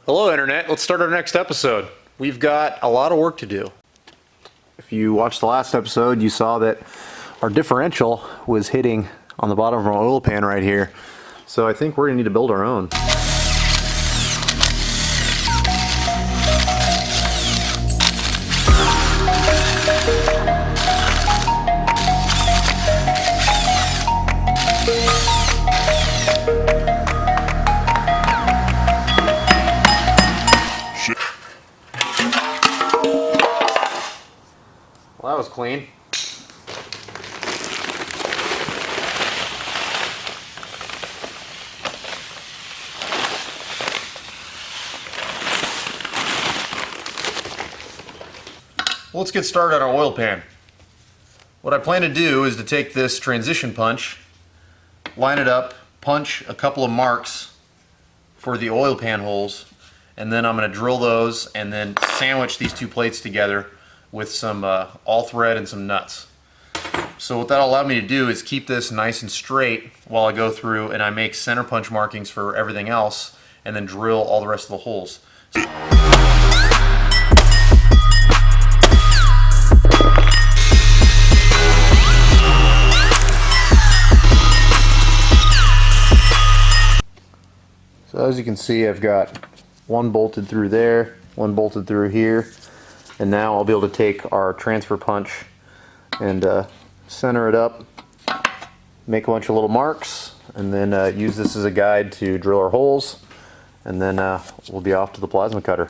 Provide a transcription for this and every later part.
Hello Internet, let's start our next episode. We've got a lot of work to do. If you watched the last episode, you saw that our differential was hitting on the bottom of our oil pan right here. So I think we're going to need to build our own. Well, that was clean. Well, let's get started on our oil pan. What I plan to do is to take this transition punch, line it up, punch a couple of marks for the oil pan holes, and then I'm going to drill those and then sandwich these two plates together with some all thread and some nuts. So what that'll allow me to do is keep this nice and straight while I go through and I make center punch markings for everything else and then drill all the rest of the holes. So as you can see, I've got one bolted through there, one bolted through here, and now I'll be able to take our transfer punch and center it up, make a bunch of little marks, and then use this as a guide to drill our holes, and then we'll be off to the plasma cutter.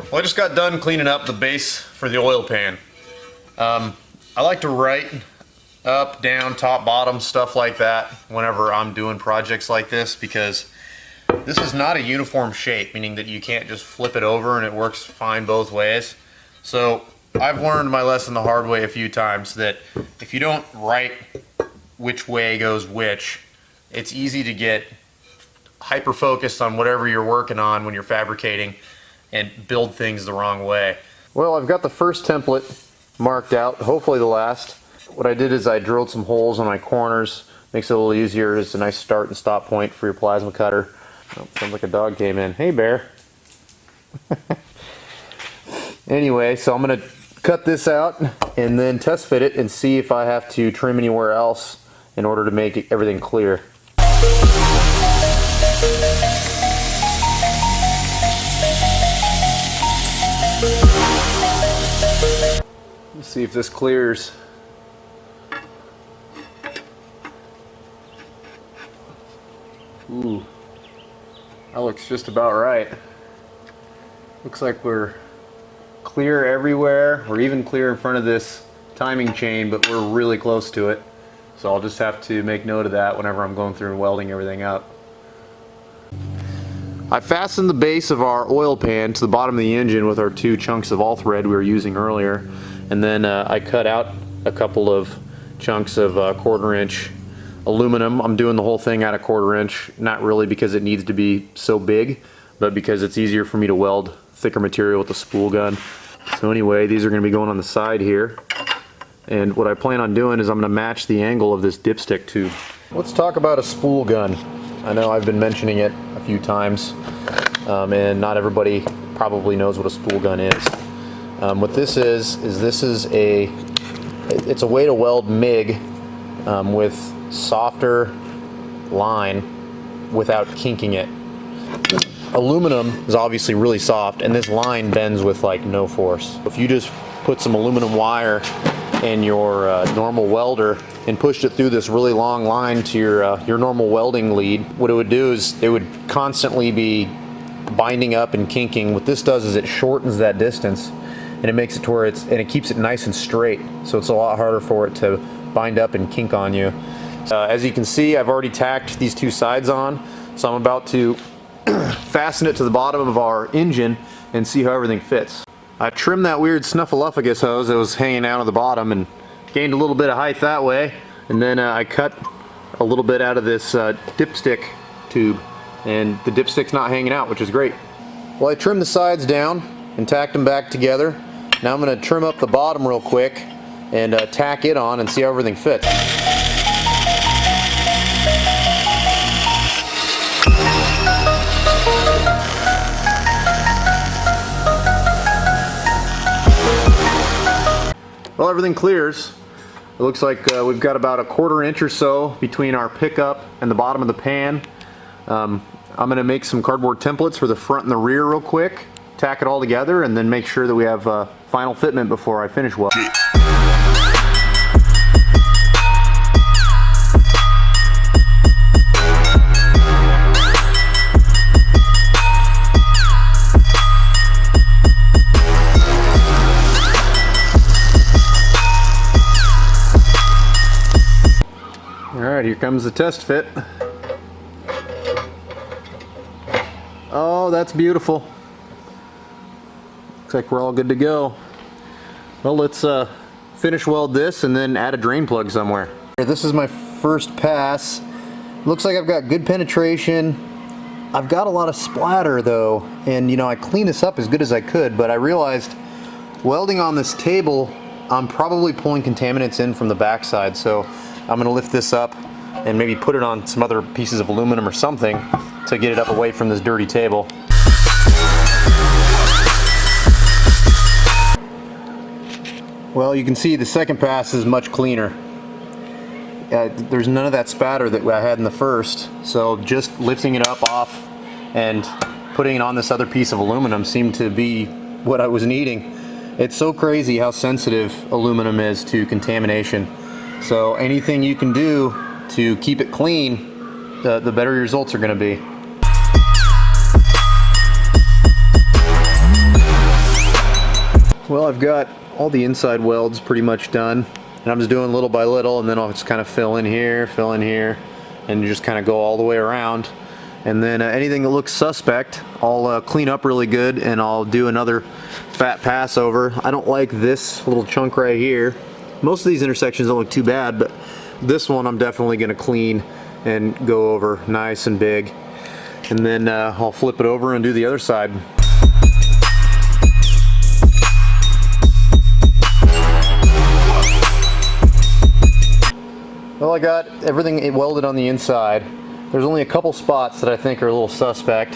Well, I just got done cleaning up the base for the oil pan. I like to write up, down, top, bottom, stuff like that whenever I'm doing projects like this, because this is not a uniform shape, meaning that you can't just flip it over and it works fine both ways. So I've learned my lesson the hard way a few times, that if you don't write which way goes which, it's easy to get hyper focused on whatever you're working on when you're fabricating and build things the wrong way. Well, I've got the first template marked out, hopefully the last. What I did is I drilled some holes on my corners. Makes it a little easier. It's a nice start and stop point for your plasma cutter. Oh, sounds like a dog came in. Hey, bear. Anyway, so I'm going to cut this out and then test fit it and see if I have to trim anywhere else in order to make everything clear. Let's see if this clears. Ooh, that looks just about right. Looks like we're clear everywhere. We're even clear in front of this timing chain, but we're really close to it. So I'll just have to make note of that whenever I'm going through and welding everything up. I fastened the base of our oil pan to the bottom of the engine with our two chunks of all thread we were using earlier. And then I cut out a couple of chunks of 1/4 inch aluminum. I'm doing the whole thing out of 1/4 inch, not really because it needs to be so big, but because it's easier for me to weld thicker material with the spool gun. So anyway, these are going to be going on the side here. And what I plan on doing is I'm going to match the angle of this dipstick tube. Let's talk about a spool gun. I know I've been mentioning it a few times, and not everybody probably knows what a spool gun is. What this is it's a way to weld MIG with softer line without kinking it. Aluminum is obviously really soft, and this line bends with like no force. If you just put some aluminum wire in your normal welder and pushed it through this really long line to your normal welding lead, what it would do is it would constantly be binding up and kinking. What this does is it shortens that distance, and it makes it to where it keeps it nice and straight, so it's a lot harder for it to bind up and kink on you. As you can see, I've already tacked these two sides on, So I'm about to fasten it to the bottom of our engine and see how everything fits. I trimmed that weird snuffleupagus hose that was hanging out of the bottom and gained a little bit of height that way, and then I cut a little bit out of this dipstick tube, and the dipstick's not hanging out, which is great. Well, I trimmed the sides down and tacked them back together. Now I'm going to trim up the bottom real quick and tack it on and see how everything fits. Well, everything clears. It looks like we've got about a 1/4 inch or so between our pickup and the bottom of the pan. I'm going to make some cardboard templates for the front and the rear real quick, tack it all together, and then make sure that we have final fitment before I finish welding. Alright, here comes the test fit. Oh, that's beautiful. Looks like we're all good to go. Well, let's finish weld this and then add a drain plug somewhere. This is my first pass. Looks like I've got good penetration. I've got a lot of splatter though, and you know, I cleaned this up as good as I could, but I realized welding on this table, I'm probably pulling contaminants in from the backside, so I'm going to lift this up and maybe put it on some other pieces of aluminum or something to get it up away from this dirty table. Well, you can see the second pass is much cleaner. There's none of that spatter that I had in the first, so just lifting it up off and putting it on this other piece of aluminum seemed to be what I was needing. It's so crazy how sensitive aluminum is to contamination. So anything you can do to keep it clean, the better your results are going to be. Well, I've got all the inside welds pretty much done, and I'm just doing little by little, and then I'll just kind of fill in here, and just kind of go all the way around. And then anything that looks suspect, I'll clean up really good, and I'll do another fat pass over. I don't like this little chunk right here. Most of these intersections don't look too bad, but this one I'm definitely going to clean and go over nice and big. And then I'll flip it over and do the other side. Well, I got everything welded on the inside. There's only a couple spots that I think are a little suspect.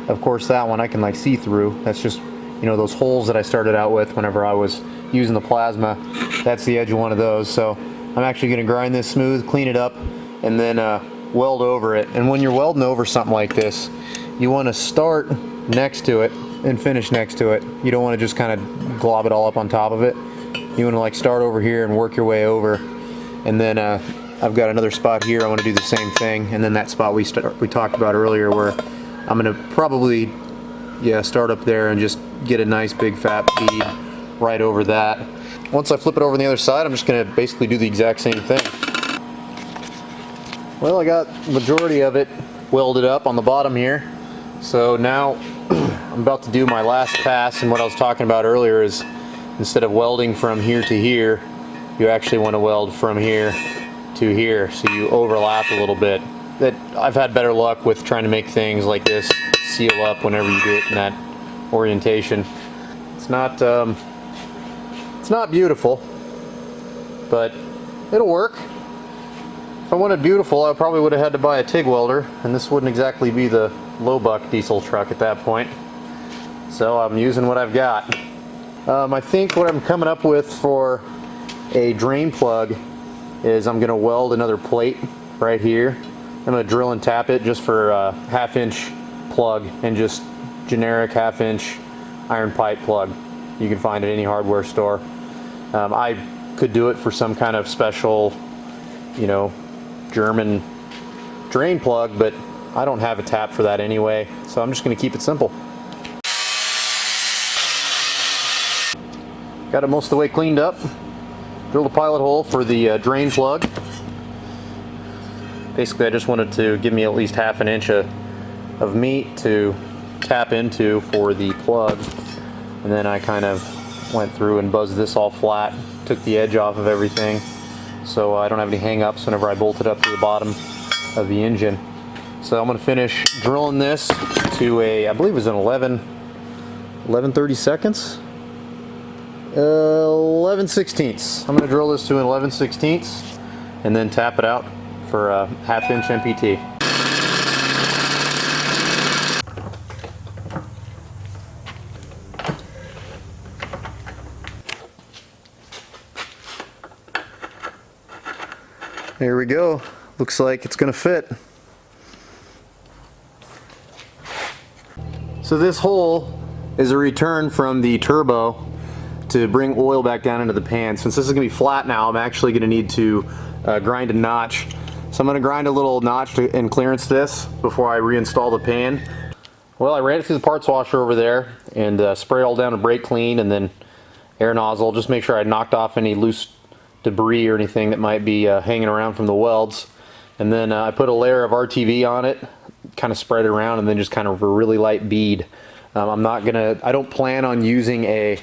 Of course, that one I can like see through. That's just, you know, those holes that I started out with whenever I was using the plasma. That's the edge of one of those. So I'm actually going to grind this smooth, clean it up, and then weld over it. And when you're welding over something like this, you want to start next to it and finish next to it. You don't want to just kind of glob it all up on top of it. You want to like start over here and work your way over. And then I've got another spot here I want to do the same thing, and then that spot we talked about earlier where I'm going to probably start up there and just get a nice big fat bead right over that. Once I flip it over on the other side, I'm just going to basically do the exact same thing. Well, I got the majority of it welded up on the bottom here, so now I'm about to do my last pass, and what I was talking about earlier is instead of welding from here to here, you actually want to weld from here to here, so you overlap a little bit. That I've had better luck with trying to make things like this seal up whenever you do it in that orientation. It's not beautiful, but it'll work. If I wanted beautiful, I probably would have had to buy a TIG welder, and this wouldn't exactly be the low buck diesel truck at that point. So I'm using what I've got. I think what I'm coming up with for a drain plug is I'm going to weld another plate right here. I'm going to drill and tap it just for a 1/2 inch plug, and just generic 1/2 inch iron pipe plug you can find at any hardware store. I could do it for some kind of special, you know, German drain plug, but I don't have a tap for that anyway, so I'm just going to keep it simple. Got it most of the way cleaned up. Drilled a pilot hole for the drain plug. Basically, I just wanted to give me at least 1/2 inch of of meat to tap into for the plug, and then I kind of went through and buzzed this all flat, took the edge off of everything so I don't have any hang-ups whenever I bolt it up to the bottom of the engine. So I'm going to finish drilling this to a, I believe it was an 11/32, 11/16. I'm going to drill this to an 11/16 and then tap it out for a 1/2 inch MPT. There we go. Looks like it's going to fit. So this hole is a return from the turbo to bring oil back down into the pan. Since this is going to be flat now, I'm actually going to need to grind a notch. So I'm going to grind a little notch and clearance this before I reinstall the pan. Well, I ran it through the parts washer over there and sprayed all down to brake clean, and then air nozzle, just make sure I knocked off any loose debris or anything that might be hanging around from the welds. And then I put a layer of RTV on it, kind of spread it around, and then just kind of a really light bead. I don't plan on using a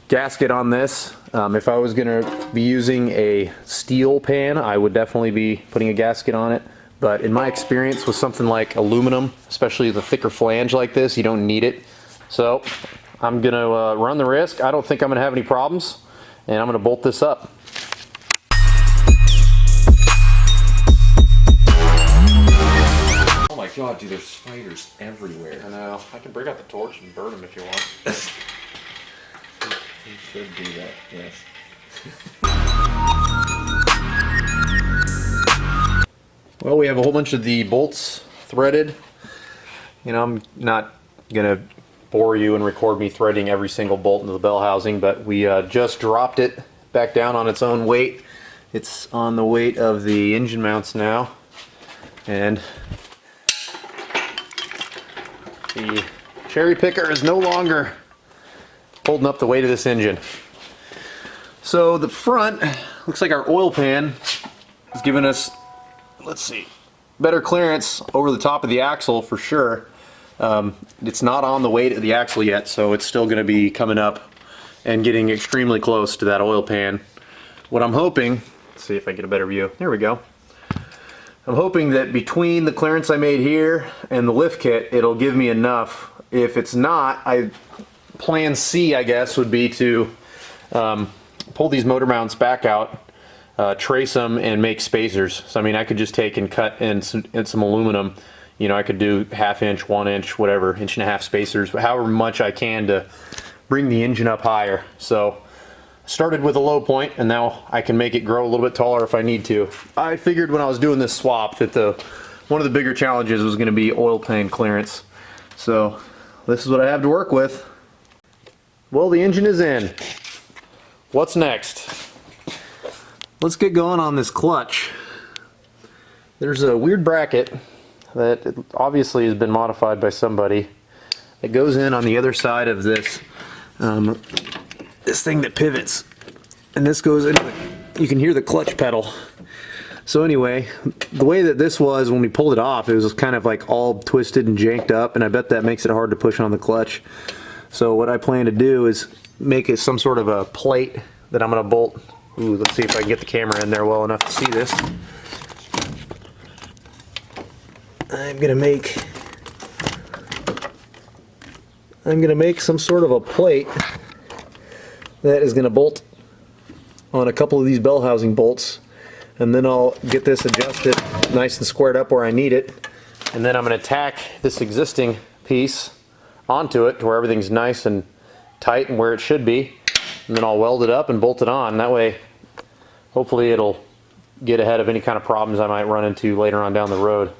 gasket on this. If I was gonna be using a steel pan, I would definitely be putting a gasket on it. But in my experience with something like aluminum, especially the thicker flange like this, you don't need it. So I'm gonna run the risk. I don't think I'm gonna have any problems, and I'm gonna bolt this up. Oh my god, dude, there's spiders everywhere. I know. I can bring out the torch and burn them if you want. You should do that, yes. Well, we have a whole bunch of the bolts threaded. You know, I'm not gonna bore you and record me threading every single bolt into the bell housing, but we just dropped it back down on its own weight. It's on the weight of the engine mounts now, and the cherry picker is no longer holding up the weight of this engine. So the front looks like our oil pan is giving us, let's see, better clearance over the top of the axle for sure. It's not on the weight of the axle yet, so it's still going to be coming up and getting extremely close to that oil pan. What I'm hoping, let's see if I get a better view. There we go. I'm hoping that between the clearance I made here and the lift kit, it'll give me enough. If it's not, plan C, I guess, would be to pull these motor mounts back out, trace them, and make spacers. So I mean, I could just take and cut in some aluminum. You know, I could do 1/2 inch, 1 inch, whatever, 1.5 spacers, but however much I can to bring the engine up higher. So started with a low point, and now I can make it grow a little bit taller if I need to. I figured when I was doing this swap that one of the bigger challenges was going to be oil pan clearance. So this is what I have to work with. Well, the engine is in. What's next? Let's get going on this clutch. There's a weird bracket that obviously has been modified by somebody. It goes in on the other side of this this thing that pivots, and this goes into you can hear the clutch pedal. So anyway, the way that this was when we pulled it off, it was kind of like all twisted and janked up, and I bet that makes it hard to push on the clutch. So what I plan to do is make it some sort of a plate that I'm going to bolt. Ooh, let's see if I can get the camera in there well enough to see this. I'm going to make some sort of a plate that is going to bolt on a couple of these bell housing bolts, and then I'll get this adjusted nice and squared up where I need it, and then I'm going to tack this existing piece onto it to where everything's nice and tight and where it should be, and then I'll weld it up and bolt it on. That way hopefully it'll get ahead of any kind of problems I might run into later on down the road.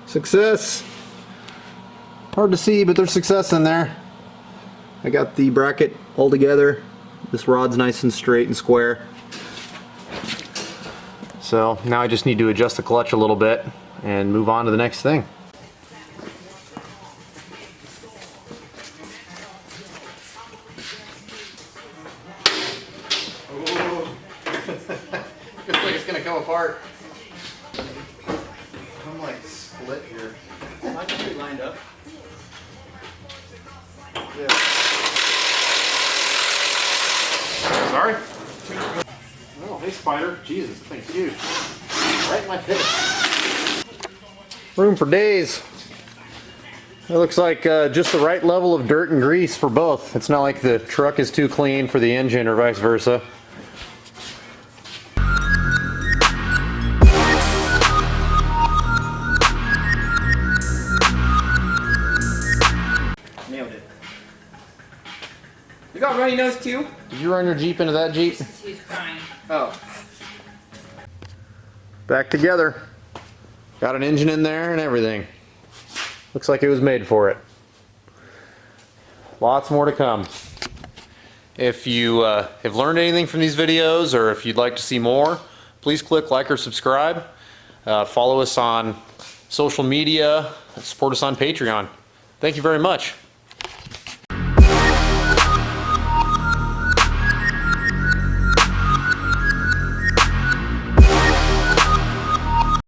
Success! Hard to see, but there's success in there. I got the bracket all together. This rod's nice and straight and square. So now I just need to adjust the clutch a little bit and move on to the next thing. Feels like it's gonna come apart. I'm like split here. I can be lined up. Yeah. Sorry? Oh, hey spider. Jesus, thank you. Right in my face. Room for days. It looks like just the right level of dirt and grease for both. It's not like the truck is too clean for the engine or vice versa. Nailed it. You got runny nose too? Did you run your Jeep into that Jeep? He's crying. Oh. Back together. Got an engine in there and everything. Looks like it was made for it. Lots more to come. If you have learned anything from these videos, or if you'd like to see more, please click like or subscribe. Follow us on social media. Support us on Patreon. Thank you very much.